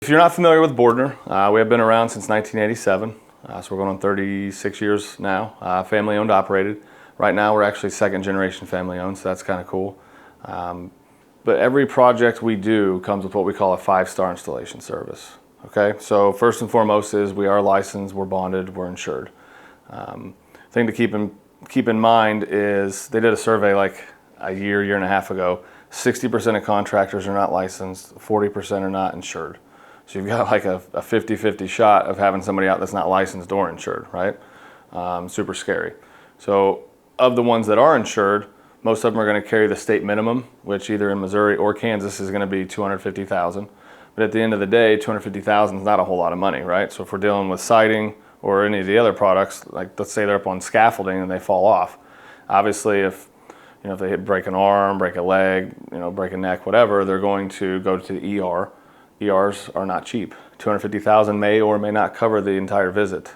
If you're not familiar with Bordner, we have been around since 1987, so we're going on 36 years now, family owned, operated. Right now we're actually second generation family owned, so that's kind of cool. But every project we do comes with what we call a 5-star installation service. Okay, so first and foremost is we are licensed, we're bonded, we're insured. Thing to keep in mind is they did a survey like a year and a half ago. 60% of contractors are not licensed, 40% are not insured. So you've got like a 50-50 shot of having somebody out that's not licensed or insured, right? Super scary. So of the ones that are insured, most of them are going to carry the state minimum, which either in Missouri or Kansas is going to be $250,000. But at the end of the day, $250,000 is not a whole lot of money, right? So if we're dealing with siding or any of the other products, like let's say they're up on scaffolding and they fall off, obviously if they break an arm, break a leg, break a neck, whatever, they're going to go to the ER. ERs are not cheap. $250,000 may or may not cover the entire visit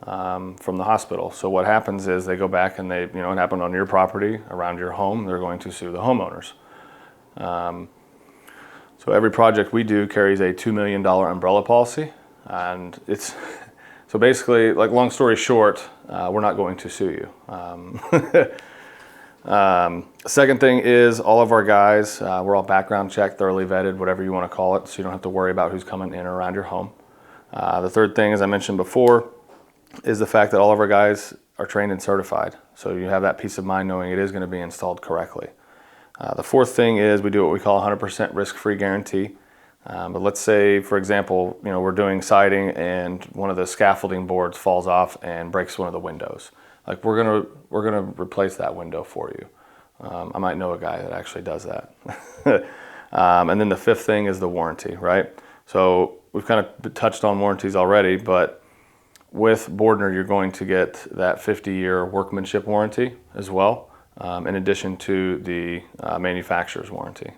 from the hospital. So what happens is they go back and it happened on your property, around your home, they're going to sue the homeowners. So every project we do carries a $2 million umbrella policy, and it's so basically, like, long story short, we're not going to sue you. Second thing is all of our guys, we're all background checked, thoroughly vetted, whatever you want to call it, so you don't have to worry about who's coming in or around your home. The third thing, as I mentioned before, is the fact that all of our guys are trained and certified, so you have that peace of mind knowing it is going to be installed correctly. The fourth thing is we do what we call 100% risk-free guarantee. But let's say, for example, we're doing siding and one of the scaffolding boards falls off and breaks one of the windows. Like, we're gonna replace that window for you. I might know a guy that actually does that. And then the fifth thing is the warranty, right? So we've kind of touched on warranties already, but with Bordner, you're going to get that 50-year workmanship warranty as well, in addition to the manufacturer's warranty.